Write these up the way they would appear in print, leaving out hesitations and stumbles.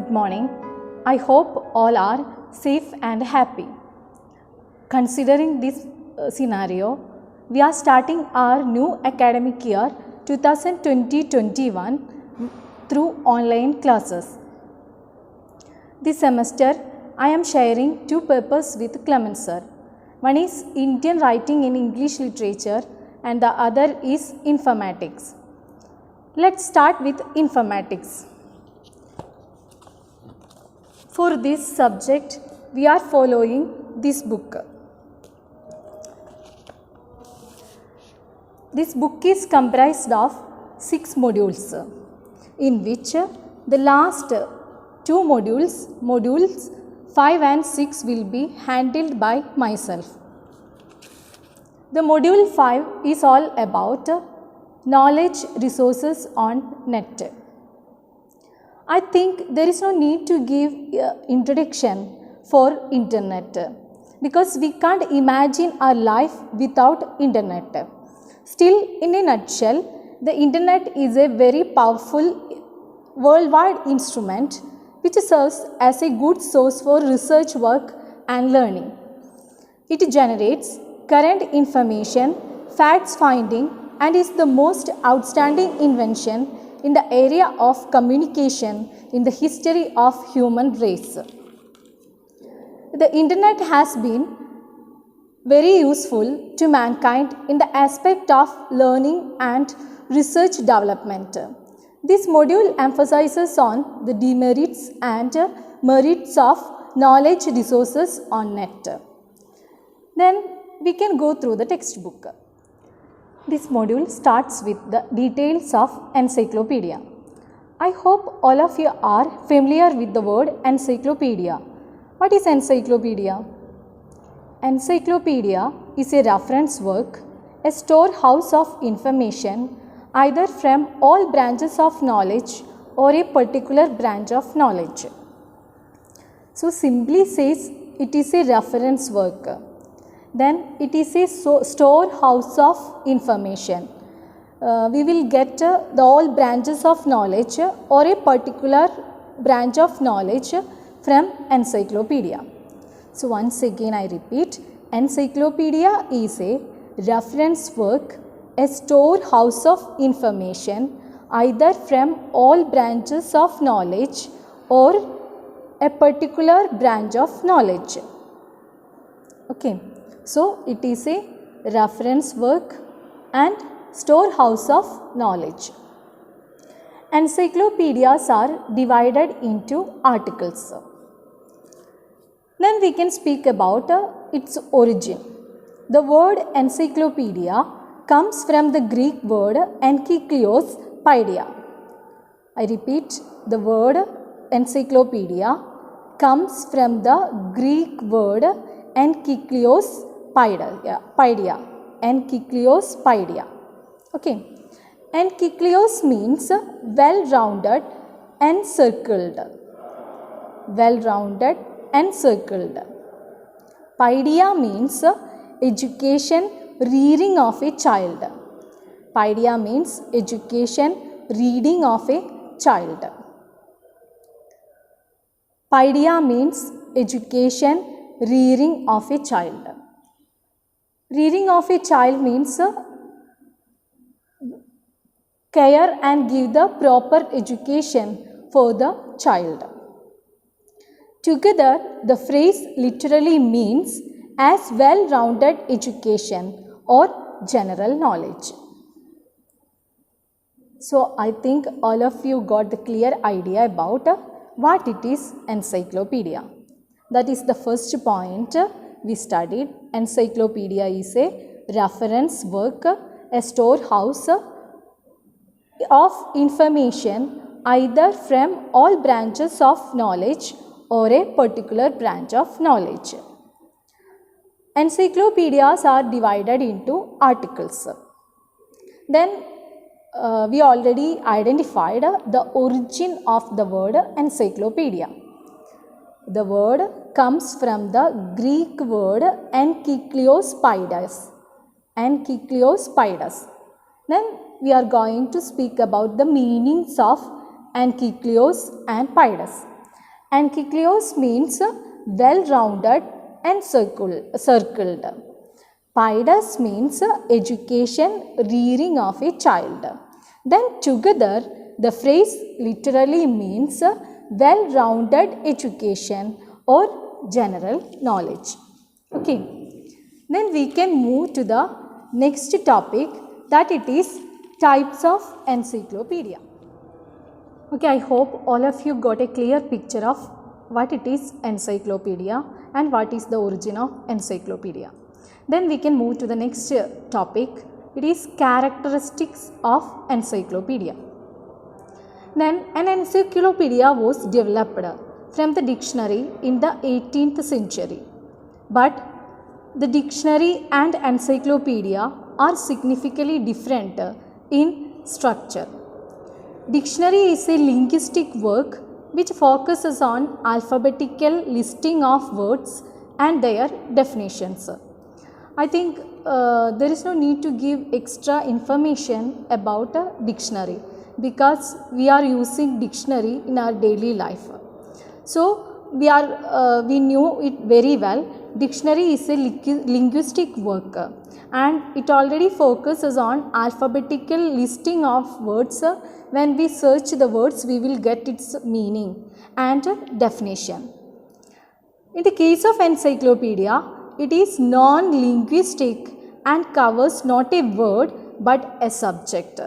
good morning. I hope all are safe and happy. Considering this scenario, we are starting our new academic year 2020-21 through online classes. This semester, I am sharing two papers with Clement sir. One is Indian Writing in English Literature and the other is Informatics. Let's start with Informatics. For this subject, we are following this book. This book is comprised of 6 modules, in which the last 2 modules 5 and 6 will be handled by myself. The module 5 is all about knowledge resources on net. I think there is no need to give introduction for internet because we can't imagine our life without internet. Still, in a nutshell, the internet is a very powerful worldwide instrument which serves as a good source for research work and learning. It generates current information, facts finding, and is the most outstanding invention in the area of communication in the history of human race. The internet has been very useful to mankind in the aspect of learning and research development. This module emphasizes on the demerits and merits of knowledge resources on net. Then we can go through the textbook. This module starts with the details of encyclopedia. I hope all of you are familiar with the word encyclopedia. What is encyclopedia? Encyclopedia is a reference work, a storehouse of information either from all branches of knowledge or a particular branch of knowledge. So simply says it is a reference work. Then it is a storehouse of information. We will get the all branches of knowledge or a particular branch of knowledge from encyclopedia. So once again I repeat, encyclopedia is a reference work, a storehouse of information either from all branches of knowledge or a particular branch of knowledge. Okay. So, it is a reference work and storehouse of knowledge. Encyclopedias are divided into articles. Then we can speak about its origin. The word encyclopedia comes from the Greek word encyclopedia. I repeat, the word encyclopedia comes from the Greek word encyclopedia. Encyclopedia. Okay. Encyclos means well-rounded, encircled. Well-rounded, encircled. Paidia means education, rearing of a child. Paidia means education, reading of a child. Paidia means education, rearing of a child. Rearing of a child means care and give the proper education for the child. Together, the phrase literally means as well-rounded education or general knowledge. So, I think all of you got the clear idea about what it is encyclopedia. That is the first point we studied. Encyclopedia is a reference work, a storehouse of information either from all branches of knowledge or a particular branch of knowledge. Encyclopedias are divided into articles. Then we already identified the origin of the word encyclopedia. The word comes from the Greek word encyclopedia. Encyclopedia. Then we are going to speak about the meanings of encyclos and paidas. Ankylos means well-rounded and circled. Paidas means education, rearing of a child. Then together the phrase literally means well-rounded education or general knowledge. Okay. Then we can move to the next topic, that it is types of encyclopedia. Okay, I hope all of you got a clear picture of what it is encyclopedia and what is the origin of encyclopedia. Then we can move to the next topic, it is characteristics of encyclopedia. Then an encyclopedia was developed from the dictionary in the 18th century, but the dictionary and encyclopedia are significantly different in structure. Dictionary is a linguistic work which focuses on alphabetical listing of words and their definitions. I think there is no need to give extra information about a dictionary because we are using dictionary in our daily life. So we knew it very well. Dictionary is a linguistic work and it already focuses on alphabetical listing of words. When we search the words, we will get its meaning and definition. In the case of encyclopedia, it is non-linguistic and covers not a word but a subject.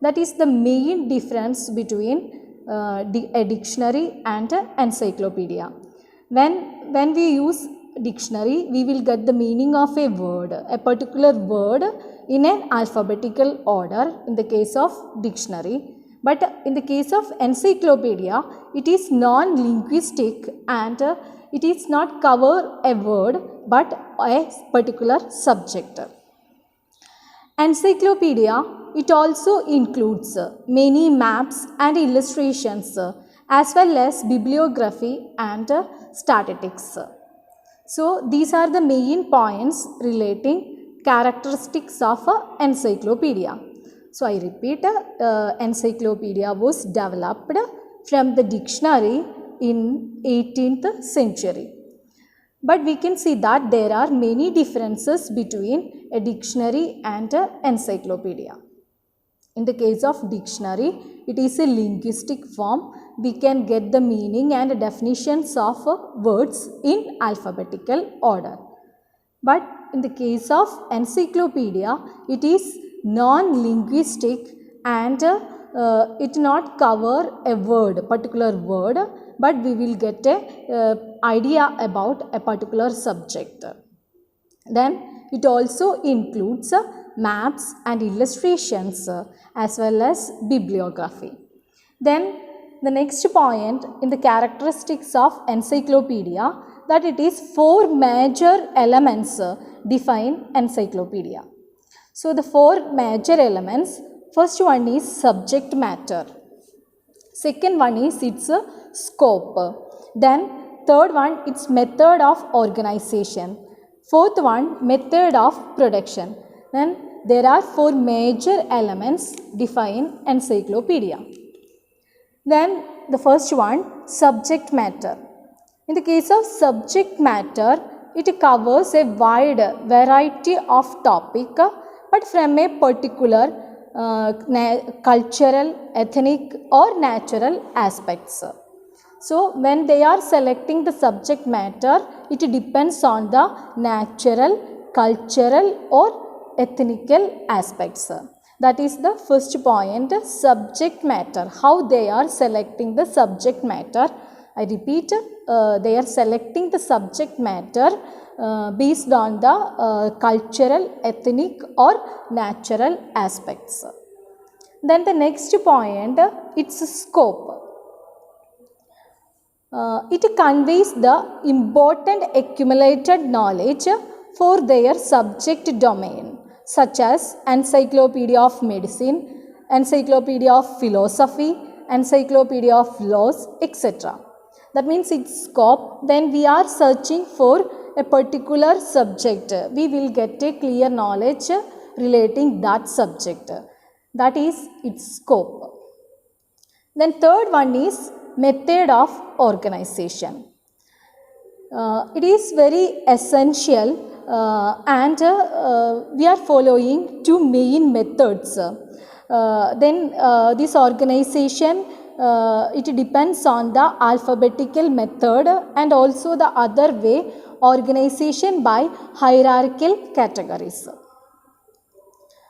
That is the main difference between a dictionary and an encyclopedia. When we use dictionary, we will get the meaning of a word, a particular word in an alphabetical order in the case of dictionary. But in the case of encyclopedia, it is non-linguistic and it is not cover a word but a particular subject. Encyclopedia, it also includes many maps and illustrations as well as bibliography and statistics. So these are the main points relating characteristics of encyclopedia. So I repeat, encyclopedia was developed from the dictionary in 18th century. But we can see that there are many differences between a dictionary and an encyclopedia. In the case of dictionary, it is a linguistic form. We can get the meaning and definitions of words in alphabetical order. But in the case of encyclopedia, it is non-linguistic and it not cover a word, particular word, but we will get a idea about a particular subject. Then it also includes maps and illustrations as well as bibliography. Then the next point in the characteristics of encyclopedia, that it is 4 major elements define encyclopedia. So the 4 major elements, first one is subject matter, second one is its scope, then third one its method of organization, fourth one method of production. Then there are 4 major elements define encyclopedia. Then the first one, subject matter. In the case of subject matter, it covers a wide variety of topic but from a particular cultural, ethnic or natural aspects. So when they are selecting the subject matter, it depends on the natural, cultural or ethnical aspects. That is the first point, subject matter, how they are selecting the subject matter. I repeat, they are selecting the subject matter based on the cultural, ethnic or natural aspects. Then the next point, its scope. It conveys the important accumulated knowledge for their subject domain, such as Encyclopedia of Medicine, Encyclopedia of Philosophy, Encyclopedia of Laws, etc. That means its scope. When we are searching for a particular subject, we will get a clear knowledge relating that subject. That is its scope. Then third one is method of organization. It is very essential and we are following two main methods. This organization it depends on the alphabetical method and also the other way, organization by hierarchical categories.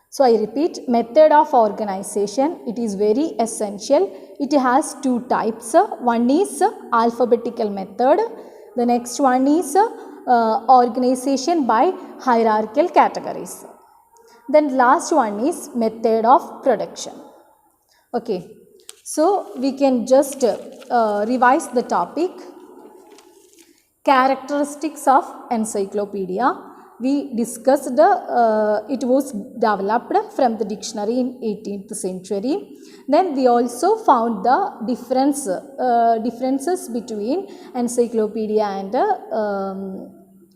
So I repeat, method of organization, it is very essential. It has two types. One is alphabetical method. The next one is organization by hierarchical categories. Then last one is method of production. Okay. So we can just revise the topic. Characteristics of encyclopedia. We discussed it was developed from the dictionary in 18th century. Then we also found the differences between encyclopedia and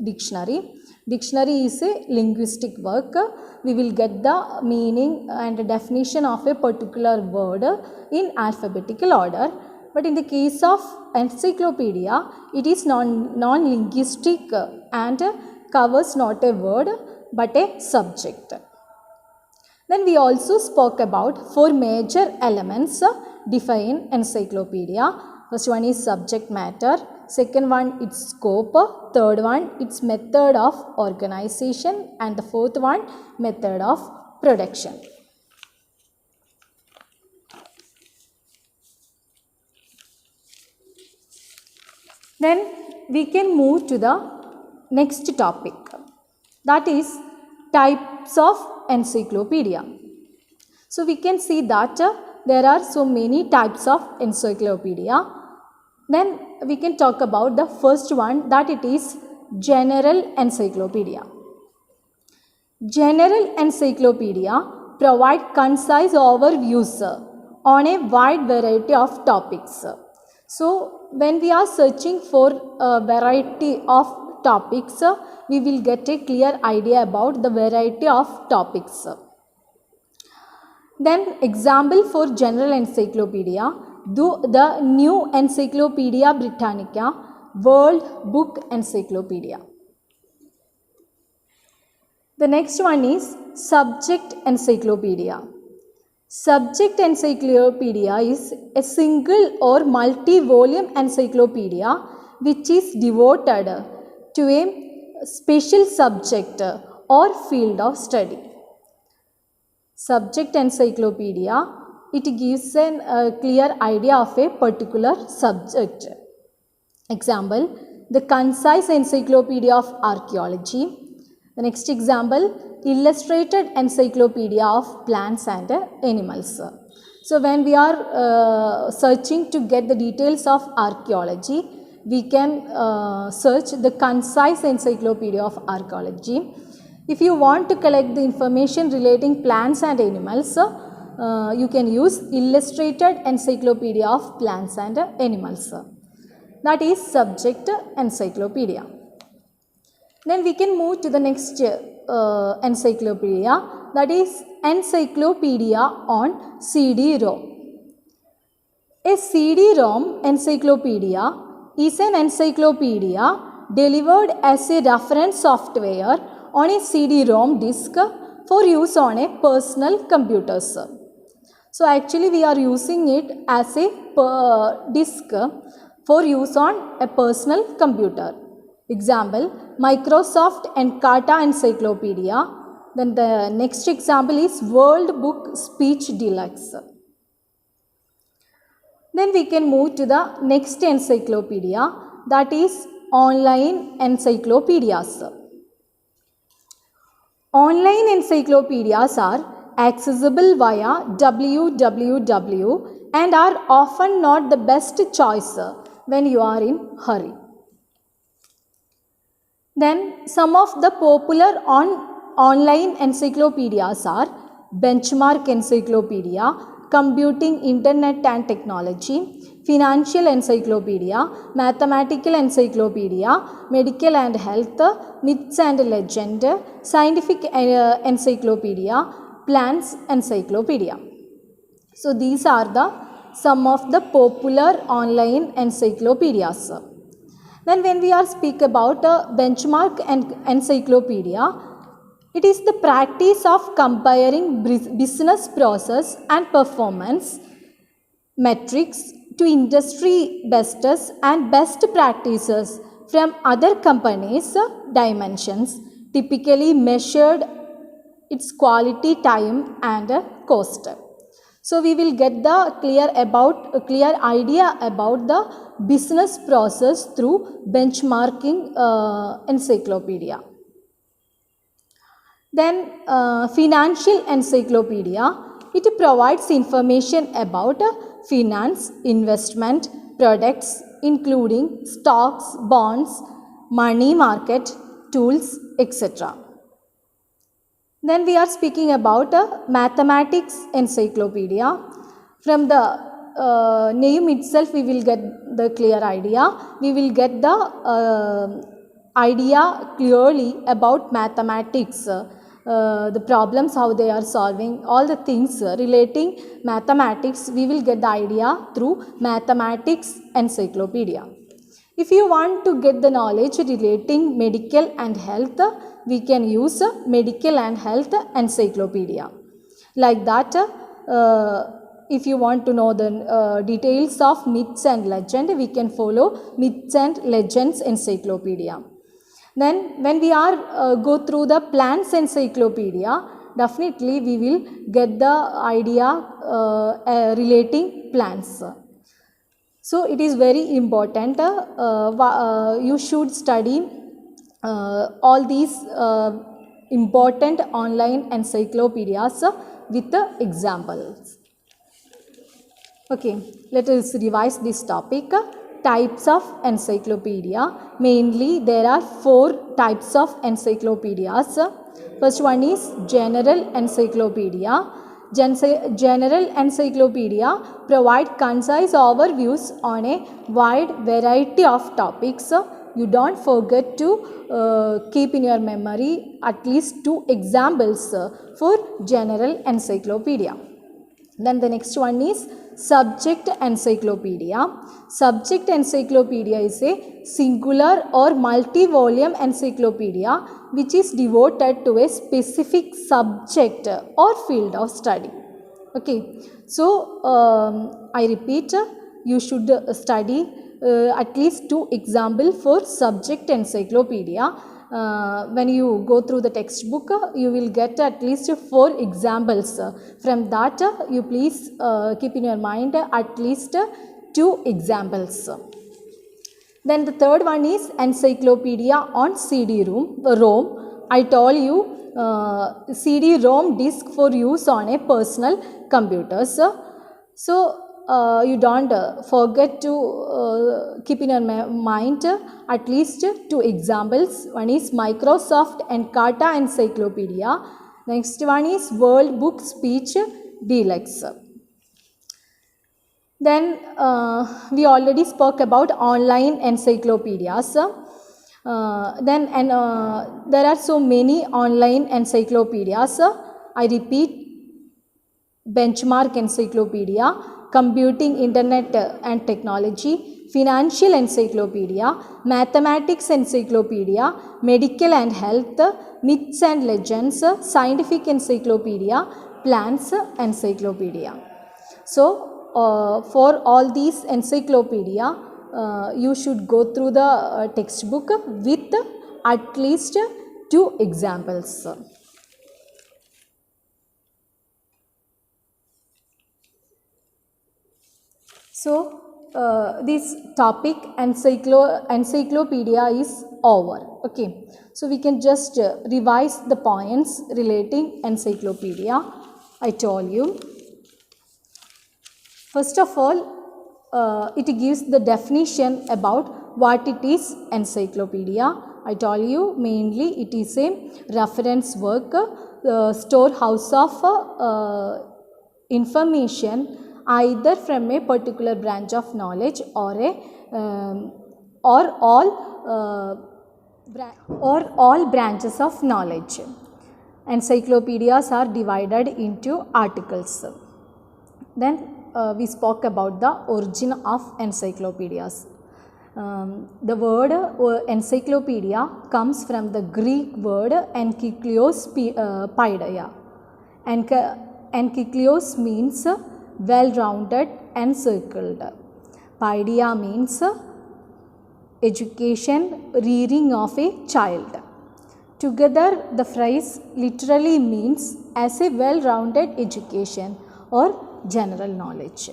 dictionary. Dictionary is a linguistic work. We will get the meaning and definition of a particular word in alphabetical order. But in the case of encyclopedia, it is non-linguistic and covers not a word but a subject. Then we also spoke about four major elements define encyclopedia. First one is subject matter, second one its scope, third one its method of organization, and the fourth one method of production. Then we can move to the next topic, that is types of encyclopedia. So we can see that there are so many types of encyclopedia. Then we can talk about the first one, that it is general encyclopedia. General encyclopedia provide concise overviews on a wide variety of topics. So when we are searching for a variety of topics, we will get a clear idea about the variety of topics. Then example for general encyclopedia, the new Encyclopedia Britannica, World Book Encyclopedia. The next one is subject encyclopedia. Subject encyclopedia is a single or multi-volume encyclopedia which is devoted to a special subject or field of study. Subject encyclopedia, it gives a clear idea of a particular subject. Example, the concise encyclopedia of archaeology. The next example, illustrated encyclopedia of plants and animals. So when we are searching to get the details of archaeology, we can search the concise encyclopedia of archaeology. If you want to collect the information relating plants and animals, you can use illustrated encyclopedia of plants and animals. That is subject encyclopedia. Then we can move to the next encyclopedia, that is encyclopedia on CD-ROM. A CD-ROM encyclopedia is an encyclopedia delivered as a reference software on a CD-ROM disk for use on a personal computers. So actually we are using it as a disk for use on a personal computer. Example, Microsoft Encarta Encyclopedia. Then the next example is World Book Speech Deluxe. Then we can move to the next encyclopedia, that is online encyclopedias. Online encyclopedias are accessible via www and are often not the best choice when you are in hurry. Then some of the popular online encyclopedias are Benchmark Encyclopedia, Computing, Internet and Technology, Financial Encyclopedia, Mathematical Encyclopedia, Medical and Health, Myths and Legend, Scientific Encyclopedia, Plants Encyclopedia. So these are the some of the popular online encyclopedias. Then when we are speak about benchmark and encyclopedia, it is the practice of comparing business process and performance metrics to industry bestes and best practices from other companies' dimensions, typically measured its quality, time and cost. So we will get the clear idea about the business process through benchmarking encyclopedia. Then financial encyclopedia, it provides information about finance, investment, products including stocks, bonds, money market, tools, etc. Then we are speaking about mathematics encyclopedia. From the name itself we will get the clear idea. We will get the idea clearly about mathematics, the problems how they are solving, all the things relating mathematics we will get the idea through mathematics encyclopedia. If you want to get the knowledge relating medical and health, we can use medical and health encyclopedia. Like that, if you want to know the details of myths and legend, we can follow myths and legends encyclopedia. Then when we are go through the plants encyclopedia, definitely we will get the idea relating plants. So it is very important, you should study all these important online encyclopedias with the examples. Okay, let us revise this topic. Types of encyclopedia. Mainly there are 4 types of encyclopedias. First one is general encyclopedia. General encyclopedia provide concise overviews on a wide variety of topics. You don't forget to keep in your memory at least 2 examples for general encyclopedia. Then the next one is subject encyclopedia. Subject encyclopedia is a singular or multi-volume encyclopedia which is devoted to a specific subject or field of study. Okay, so I repeat, you should study at least 2 examples for subject encyclopedia. When you go through the textbook, you will get at least 4 examples. From that, you please keep in your mind at least 2 examples. Then the third one is encyclopedia on CD-ROM. I told you CD-ROM disk for use on a personal computers. So you don't forget to keep in your mind at least 2 examples. One is Microsoft Encarta Encyclopedia. Next one is World Book Speech Deluxe. Then we already spoke about online encyclopedias. Then there are so many online encyclopedias. I repeat, benchmark encyclopedia, computing, internet and technology, financial encyclopedia, mathematics encyclopedia, medical and health, myths and legends, scientific encyclopedia, plants encyclopedia. So for all these encyclopedia, you should go through the textbook with at least 2 examples. So this topic encyclopedia is over. Okay, so we can just revise the points relating encyclopedia. I told you. First of all, it gives the definition about what it is encyclopedia. I told you mainly it is a reference work, storehouse of information either from a particular branch of knowledge or all branches of knowledge. Encyclopedias are divided into articles. Then we spoke about the origin of encyclopedias. The word encyclopedia comes from the Greek word encyclopedia. Encyclos means well-rounded, encircled. Paidia means education, rearing of a child. Together, the phrase literally means as a well-rounded education or general knowledge.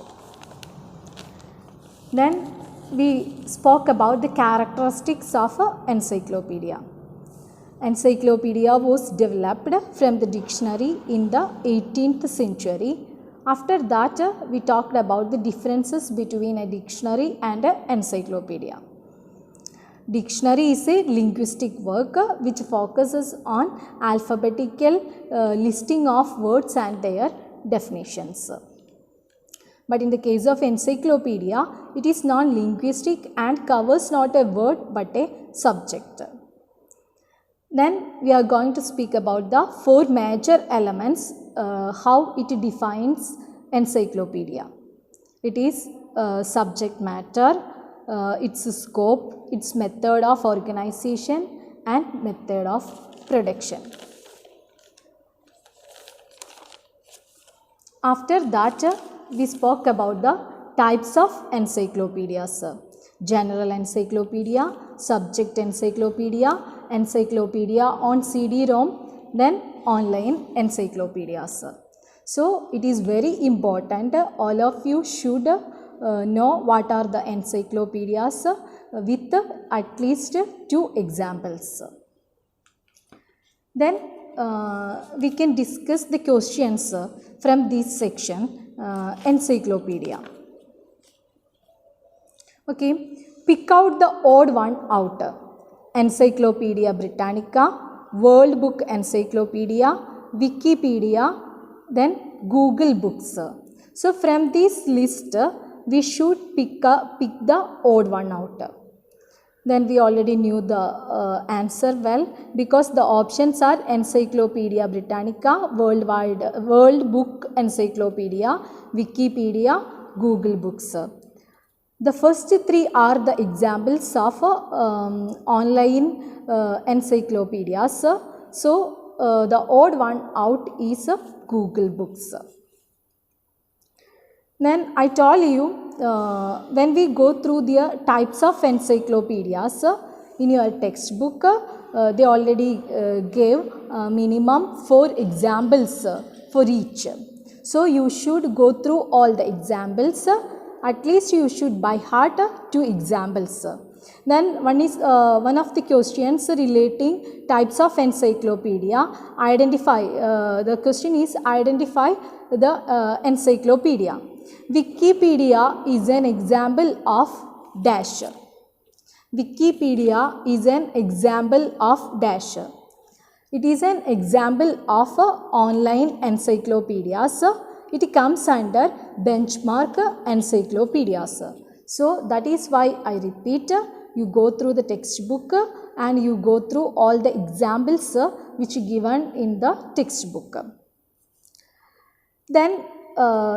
Then we spoke about the characteristics of an encyclopedia. Encyclopedia was developed from the dictionary in the 18th century. After that, we talked about the differences between a dictionary and an encyclopedia. Dictionary is a linguistic work which focuses on alphabetical listing of words and their definitions. But in the case of encyclopedia, it is non-linguistic and covers not a word but a subject. Then we are going to speak about the four major elements, how it defines encyclopedia. It is subject matter, its scope, its method of organization and method of production. After that, we spoke about the types of encyclopedias. General encyclopedia, subject encyclopedia, encyclopedia on CD-ROM, then online encyclopedias. So, it is very important, all of you should know what are the encyclopedias with at least 2 examples. Then we can discuss the questions from this section, encyclopedia. Okay, pick out the odd one out. Encyclopedia Britannica, World Book Encyclopedia, Wikipedia, then Google Books. So from this list, we should pick the odd one out. Then we already knew the answer well, because the options are Encyclopedia Britannica, World Book Encyclopedia, Wikipedia, Google Books. The first 3 are the examples of online encyclopedias. So the odd one out is Google Books. Then I told you, when we go through the types of encyclopedias in your textbook, they already gave minimum 4 examples for each. So you should go through all the examples. At least you should by heart 2 examples. Then one of the questions relating types of encyclopedia. Identify. The question is identify the encyclopedia. Wikipedia is an example of dash. Wikipedia is an example of dash. It is an example of online encyclopedias. It comes under benchmark encyclopedias. So that is why I repeat, you go through the textbook and you go through all the examples which are given in the textbook. Then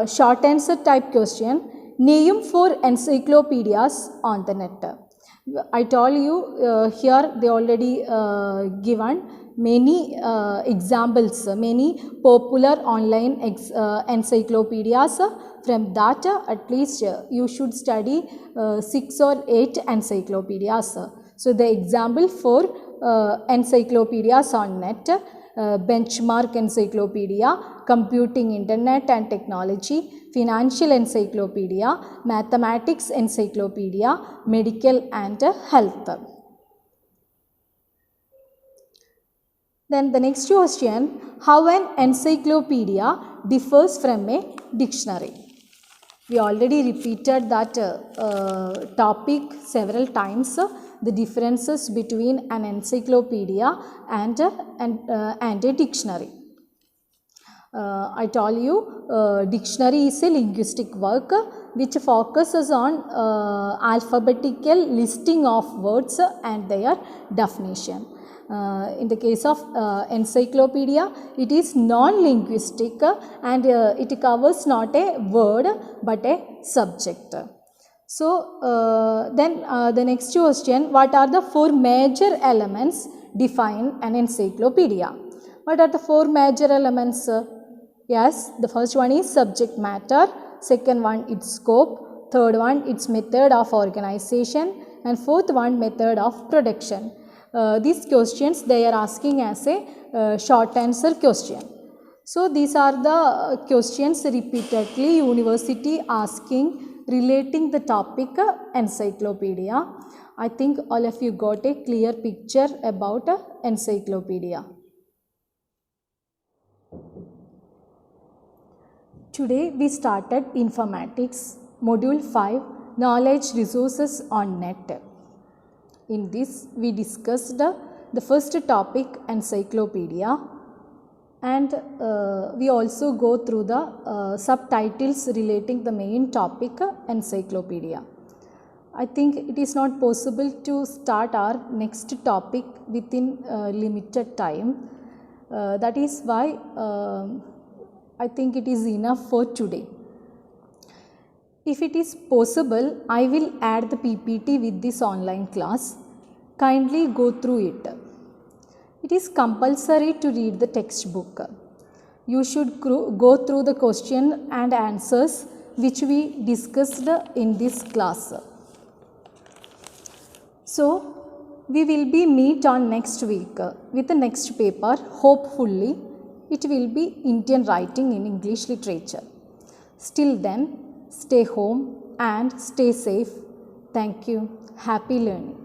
short answer type question, name 4 encyclopedias on the net. I told you here they already given many examples, many popular online encyclopedias. From that at least you should study 6 or 8 encyclopedias. So the example for encyclopedias on net, benchmark encyclopedia, computing, internet and technology, financial encyclopedia, mathematics encyclopedia, medical and health. Then the next question, how an encyclopedia differs from a dictionary. We already repeated that topic several times, the differences between an encyclopedia and a dictionary. I told you dictionary is a linguistic work which focuses on alphabetical listing of words and their definition. In the case of encyclopedia, it is non-linguistic and it covers not a word but a subject. So, then the next question, what are the four major elements define an encyclopedia? What are the four major elements? Yes, the first one is subject matter, second one its scope, third one its method of organization, and fourth one method of production. These questions they are asking as a short answer question. So, these are the questions repeatedly university asking relating the topic encyclopedia. I think all of you got a clear picture about encyclopedia. Today we started Informatics, Module 5, Knowledge Resources on Net. In this we discussed the first topic encyclopedia, and we also go through the subtitles relating the main topic encyclopedia. I think it is not possible to start our next topic within limited time. That is why I think it is enough for today. If it is possible, I will add the PPT with this online class. Kindly go through it. It is compulsory to read the textbook. You should go through the question and answers which we discussed in this class. So, we will be meet on next week with the next paper. Hopefully, it will be Indian writing in English literature. Still then, stay home and stay safe. Thank you. Happy learning.